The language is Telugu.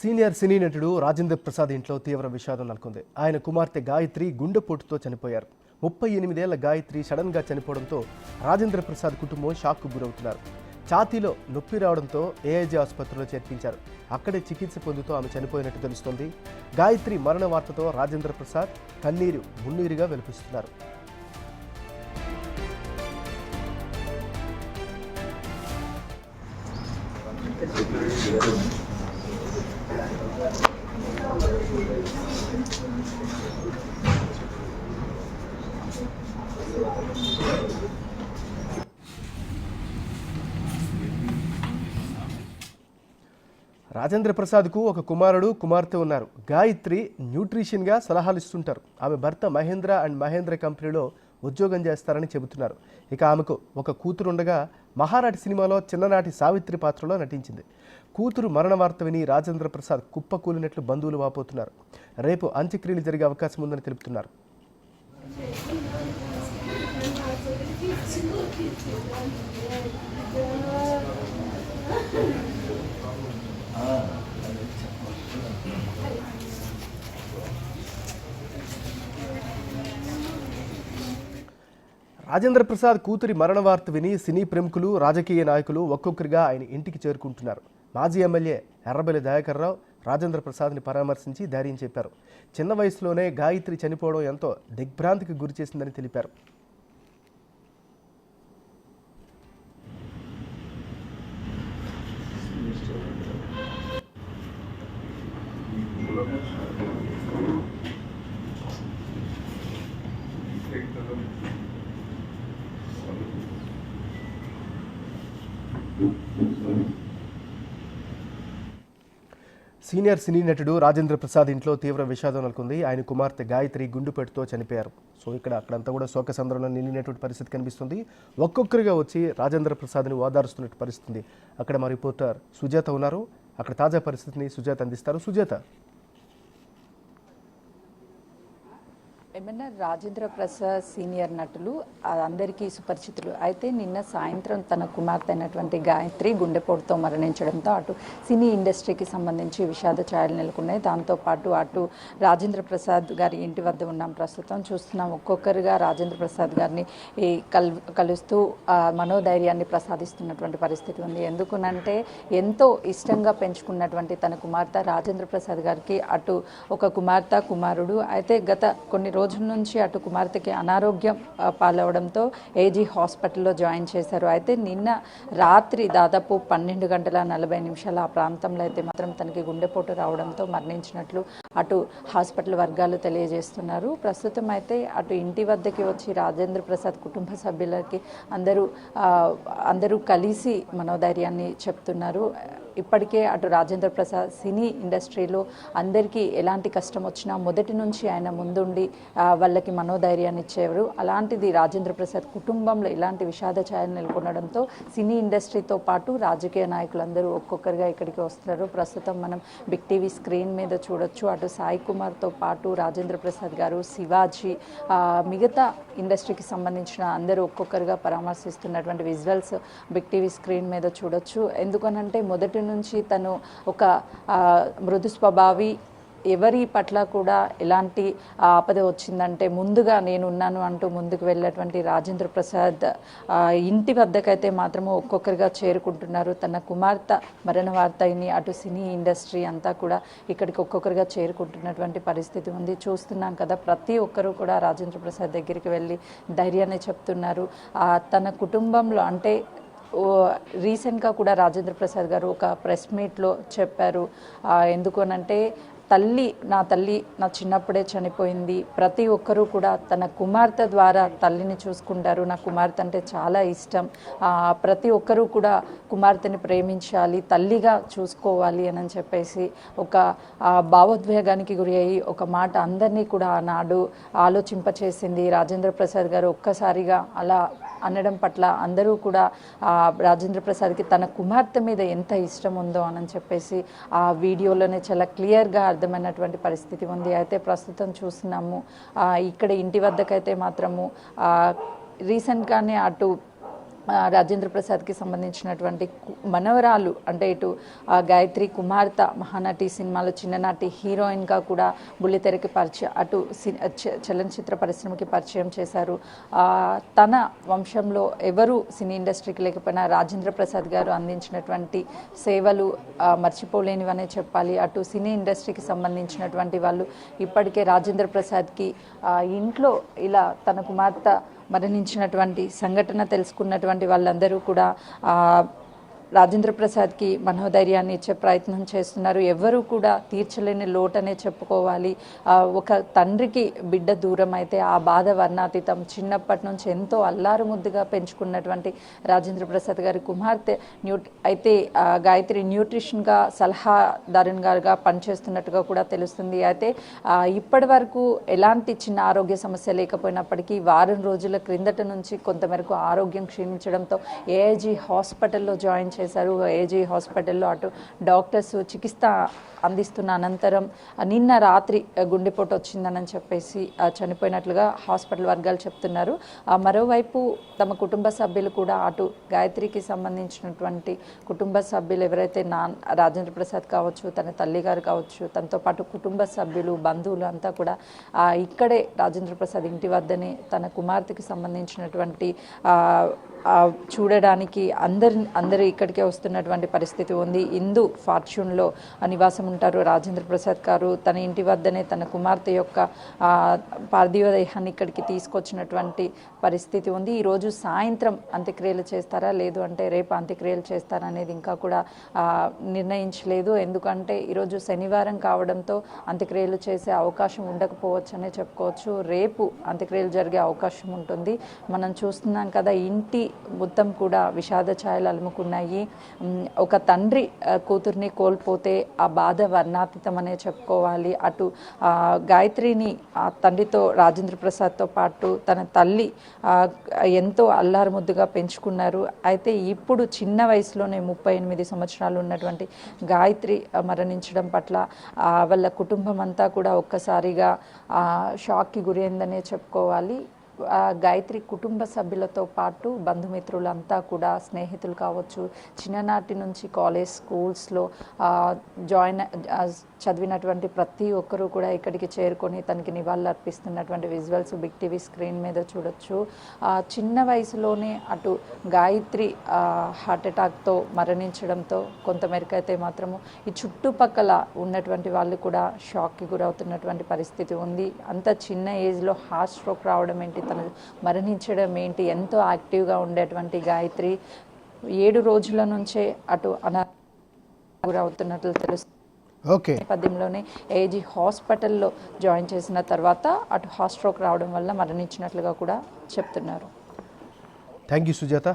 సీనియర్ సినీ నటుడు రాజేంద్ర ప్రసాద్ ఇంట్లో తీవ్ర విషాదం నెలకొంది. ఆయన కుమార్తె గాయత్రి గుండెపోటుతో చనిపోయారు. 38 ఏళ్ల గాయత్రి సడన్గా చనిపోవడంతో రాజేంద్ర ప్రసాద్ కుటుంబం షాక్కు గురవుతున్నారు. ఛాతీలో నొప్పి రావడంతో ఏఐజీ ఆసుపత్రిలో చేర్పించారు. అక్కడే చికిత్స పొందుతూ ఆమె చనిపోయినట్టు తెలుస్తోంది. గాయత్రి మరణ వార్తతో రాజేంద్ర ప్రసాద్ కన్నీరు మున్నీరుగా వెలిపిస్తున్నారు. రాజేంద్ర ప్రసాద్కు ఒక కుమారుడు కుమార్తె ఉన్నారు. గాయత్రి న్యూట్రిషన్గా సలహాలు ఇస్తుంటారు. ఆమె భర్త మహేంద్ర అండ్ మహేంద్ర కంపెనీలో ఉద్యోగం చేస్తారని చెబుతున్నారు. ఇక ఆమెకు ఒక కూతురుండగా మహారాటి సినిమాలో చిన్ననాటి సావిత్రి పాత్రలో నటించింది. కూతురు మరణ వార్త విని రాజేంద్ర ప్రసాద్ కుప్పకూలినట్లు బంధువులు వాపోతున్నారు. రేపు అంత్యక్రియలు జరిగే అవకాశం ఉందని తెలుపుతున్నారు. రాజేంద్ర ప్రసాద్ కూతురి మరణ వార్త విని సినీ ప్రముఖులు, రాజకీయ నాయకులు ఒక్కొక్కరిగా ఆయన ఇంటికి చేరుకుంటున్నారు. మాజీ ఎమ్మెల్యే ఎర్రబెల్లి దయాకర్ రావు రాజేంద్ర ప్రసాద్ని పరామర్శించి ధైర్యం చెప్పారు. చిన్న వయసులోనే గాయత్రి చనిపోవడం ఎంతో దిగ్భ్రాంతికి గురి చేసిందని తెలిపారు. సీనియర్ సినీ నటుడు రాజేంద్ర ప్రసాద్ ఇంట్లో తీవ్ర విషాదం నెలకొంది. ఆయన కుమార్తె గాయత్రి గుండెపోటుతో చనిపోయారు. సో అక్కడంతా కూడా శోకసంద్రంలో నిండినటువంటి పరిస్థితి కనిపిస్తుంది. ఒక్కొక్కరిగా వచ్చి రాజేంద్ర ప్రసాద్ని ఓదారుస్తున్నట్టు పరిస్థితి. అక్కడ మా రిపోర్టర్ సుజాత ఉన్నారు. అక్కడ తాజా పరిస్థితిని సుజాత అందిస్తారు. సుజాత, ఏమన్నా రాజేంద్ర ప్రసాద్ సీనియర్ నటులు అందరికీ సుపరిచితులు. అయితే నిన్న సాయంత్రం తన కుమార్తె అయినటువంటి గాయత్రి గుండెపోటుతో మరణించడంతో అటు సినీ ఇండస్ట్రీకి సంబంధించి విషాద ఛాయలు నెలకొన్నాయి. దాంతోపాటు అటు రాజేంద్ర ప్రసాద్ గారి ఇంటి వద్ద ఉన్నాం. ప్రస్తుతం చూస్తున్నాం ఒక్కొక్కరుగా రాజేంద్ర ప్రసాద్ గారిని కలుస్తూ మనోధైర్యాన్ని ప్రసాదిస్తున్నటువంటి పరిస్థితి ఉంది. ఎందుకనంటే ఎంతో ఇష్టంగా పెంచుకున్నటువంటి తన కుమార్తె రాజేంద్ర ప్రసాద్ గారికి అటు ఒక కుమార్తె కుమారుడు. అయితే గత కొన్ని రోజుల నుంచి అటు కుమార్తెకి అనారోగ్యం పాలవడంతో ఏజీ హాస్పిటల్లో జాయిన్ చేశారు. అయితే నిన్న రాత్రి దాదాపు 12:40 ఆ ప్రాంతంలో అయితే మాత్రం తనకి గుండెపోటు రావడంతో మరణించినట్లు అటు హాస్పిటల్ వర్గాలు తెలియజేస్తున్నారు. ప్రస్తుతం అయితే అటు ఇంటి వద్దకి వచ్చి రాజేంద్ర ప్రసాద్ కుటుంబ సభ్యులకి అందరూ కలిసి మనోధైర్యాన్ని చెప్తున్నారు. ఇప్పటికే అటు రాజేంద్ర ప్రసాద్ సినీ ఇండస్ట్రీలో అందరికీ ఎలాంటి కష్టం వచ్చినా మొదటి నుంచి ఆయన ముందుండి వాళ్ళకి మనోధైర్యాన్ని ఇచ్చేవారు. అలాంటిది రాజేంద్ర ప్రసాద్ కుటుంబంలో ఇలాంటి విషాద ఛాయలు నెలకొనడంతో సినీ ఇండస్ట్రీతో పాటు రాజకీయ నాయకులందరూ ఒక్కొక్కరుగా ఇక్కడికి వస్తున్నారు. ప్రస్తుతం మనం బిగ్ టీవీ స్క్రీన్ మీద చూడొచ్చు. అటు సాయి కుమార్తో పాటు రాజేంద్ర ప్రసాద్ గారు, శివాజీ, మిగతా ఇండస్ట్రీకి సంబంధించిన అందరూ ఒక్కొక్కరుగా పరామర్శిస్తున్నటువంటి విజువల్స్ బిగ్ టీవీ స్క్రీన్ మీద చూడొచ్చు. ఎందుకనంటే మొదటి నుంచి తను ఒక మృదు స్వభావి, ఎవరి పట్ల కూడా ఎలాంటి ఆపద వచ్చిందంటే ముందుగా నేనున్నాను అంటూ ముందుకు వెళ్ళేటువంటి రాజేంద్ర ప్రసాద్ ఇంటి వద్దకైతే మాత్రము ఒక్కొక్కరిగా చేరుకుంటున్నారు. తన కుమార్తె మరణ వార్తని అటు సినీ ఇండస్ట్రీ అంతా కూడా ఇక్కడికి ఒక్కొక్కరిగా చేరుకుంటున్నటువంటి పరిస్థితి ఉంది. చూస్తున్నాం కదా, ప్రతి ఒక్కరూ కూడా రాజేంద్ర ప్రసాద్ దగ్గరికి వెళ్ళి ధైర్యాన్ని చెప్తున్నారు. తన కుటుంబంలో అంటే రీసెంట్గా కూడా రాజేంద్ర ప్రసాద్ గారు ఒక ప్రెస్ మీట్లో చెప్పారు. ఎందుకనంటే నా తల్లి నా చిన్నప్పుడే చనిపోయింది. ప్రతి ఒక్కరూ కూడా తన కుమార్తె ద్వారా తల్లిని చూసుకుంటారు. నా కుమార్తె అంటే చాలా ఇష్టం. ప్రతి ఒక్కరూ కూడా కుమార్తెని ప్రేమించాలి, తల్లిగా చూసుకోవాలి అని చెప్పేసి ఒక భావోద్వేగానికి గురి అయ్యి ఒక మాట అందరినీ కూడా ఆనాడు ఆలోచింపచేసింది. రాజేంద్ర ప్రసాద్ గారు ఒక్కసారిగా అలా అనడం పట్ల అందరూ కూడా రాజేంద్ర ప్రసాద్కి తన కుమార్తె మీద ఎంత ఇష్టం ఉందో అని చెప్పేసి ఆ వీడియోలోనే చాలా క్లియర్గా అర్థమైనటువంటి పరిస్థితి ఉంది. అయితే ప్రస్తుతం చూస్తున్నాము ఇక్కడ ఇంటి వద్దకైతే మాత్రము రీసెంట్గానే అటు రాజేంద్ర ప్రసాద్కి సంబంధించినటువంటి మనవరాలు అంటే ఇటు గాయత్రి కుమార్తె మహానటి సినిమాలో చిన్ననాటి హీరోయిన్గా కూడా బుల్లితెరకి పరిచయం, అటు చలనచిత్ర పరిశ్రమకి పరిచయం చేశారు. తన వంశంలో ఎవరు సినీ ఇండస్ట్రీకి లేకపోయినా రాజేంద్ర ప్రసాద్ గారు అందించినటువంటి సేవలు మర్చిపోలేనివనే చెప్పాలి. అటు సినీ ఇండస్ట్రీకి సంబంధించినటువంటి వాళ్ళు ఇప్పటికే రాజేంద్ర ప్రసాద్కి ఇంట్లో ఇలా తన కుమార్తె మరణించినటువంటి సంఘటన తెలుసుకున్నటువంటి వాళ్ళందరూ కూడా రాజేంద్ర ప్రసాద్కి మనోధైర్యాన్ని ఇచ్చే ప్రయత్నం చేస్తున్నారు. ఎవరు కూడా తీర్చలేని లోటనే చెప్పుకోవాలి. ఒక తండ్రికి బిడ్డ దూరం అయితే ఆ బాధ వర్ణాతీతం. చిన్నప్పటి నుంచి ఎంతో అల్లారు ముద్దుగా పెంచుకున్నటువంటి రాజేంద్ర ప్రసాద్ గారి కుమార్తె అయితే గాయత్రి న్యూట్రిషన్గా సలహాదారునిగా పనిచేస్తున్నట్టుగా కూడా తెలుస్తుంది. అయితే ఇప్పటి వరకు ఎలాంటి చిన్న ఆరోగ్య సమస్య లేకపోయినప్పటికీ వారం రోజుల క్రిందట నుంచి కొంతమేరకు ఆరోగ్యం క్షీణించడంతో ఏఐజీ హాస్పిటల్లో జాయిన్ చేశారు. ఏజీ హాస్పిటల్లో అటు డాక్టర్స్ చికిత్స అందిస్తున్న అనంతరం నిన్న రాత్రి గుండెపోటు వచ్చిందని చెప్పేసి చనిపోయినట్లుగా హాస్పిటల్ వర్గాలు చెప్తున్నారు. మరోవైపు తమ కుటుంబ సభ్యులు కూడా అటు గాయత్రికి సంబంధించినటువంటి కుటుంబ సభ్యులు ఎవరైతే రాజేంద్ర ప్రసాద్ కావచ్చు, తన తల్లి గారు కావచ్చు, తనతో పాటు కుటుంబ సభ్యులు బంధువులు అంతా కూడా ఇక్కడే రాజేంద్ర ప్రసాద్ ఇంటి వద్దనే తన కుమార్తెకి సంబంధించినటువంటి చూడడానికి అందరూ ఇక్కడికే వస్తున్నటువంటి పరిస్థితి ఉంది. ఇందు ఫార్చ్యూన్లో నివాసం ఉంటారు రాజేంద్ర ప్రసాద్ గారు. తన ఇంటి వద్దనే తన కుమార్తె యొక్క పార్థివ దేహాన్ని ఇక్కడికి తీసుకొచ్చినటువంటి పరిస్థితి ఉంది. ఈరోజు సాయంత్రం అంత్యక్రియలు చేస్తారా లేదు అంటే రేపు అంత్యక్రియలు చేస్తారా అనేది ఇంకా కూడా నిర్ణయించలేదు. ఎందుకంటే ఈరోజు శనివారం కావడంతో అంత్యక్రియలు చేసే అవకాశం ఉండకపోవచ్చు అనే చెప్పుకోవచ్చు. రేపు అంత్యక్రియలు జరిగే అవకాశం ఉంటుంది. మనం చూస్తున్నాం కదా, ఇంటి మొత్తం కూడా విషాద ఛాయలు అలుముకున్నాయి. ఒక తండ్రి కూతుర్ని కోల్పోతే ఆ బాధ వర్ణాతీతం అనే చెప్పుకోవాలి. అటు గాయత్రిని తండ్రితో రాజేంద్ర ప్రసాద్తో పాటు తన తల్లి ఎంతో అల్లారు ముద్దుగా పెంచుకున్నారు. అయితే ఇప్పుడు చిన్న వయసులోనే 38 సంవత్సరాలు ఉన్నటువంటి గాయత్రి మరణించడం పట్ల వాళ్ళ కుటుంబం అంతా కూడా ఒక్కసారిగా షాక్కి గురైందనే చెప్పుకోవాలి. గాయత్రి కుటుంబ సభ్యులతో పాటు బంధుమిత్రులంతా కూడా, స్నేహితులు కావచ్చు, చిన్ననాటి నుంచి కాలేజ్ స్కూల్స్లో చదివినటువంటి ప్రతి ఒక్కరూ కూడా ఇక్కడికి చేరుకొని తనకి నివాళులు అర్పిస్తున్నటువంటి విజువల్స్ బిగ్ టీవీ స్క్రీన్ మీద చూడొచ్చు. చిన్న వయసులోనే అటు గాయత్రి హార్ట్ అటాక్తో మరణించడంతో కొంతమేరకు అయితే మాత్రము ఈ చుట్టుపక్కల ఉన్నటువంటి వాళ్ళు కూడా షాక్కి గురవుతున్నటువంటి పరిస్థితి ఉంది. అంత చిన్న ఏజ్లో హార్ట్ స్ట్రోక్ రావడం ఏంటి, తను మరణించడం ఏంటి, ఎంతో యాక్టివ్గా ఉండేటువంటి గాయత్రి 7 రోజుల నుంచే అటు గురవుతున్నట్లు తెలుస్తుంది. నేపథ్యంలోనే ఏజీ హాస్పిటల్లో జాయిన్ చేసిన తర్వాత అటు హార్ట్ స్ట్రోక్ రావడం వల్ల మరణించినట్లుగా కూడా చెప్తున్నారు. Thank you Sujatha.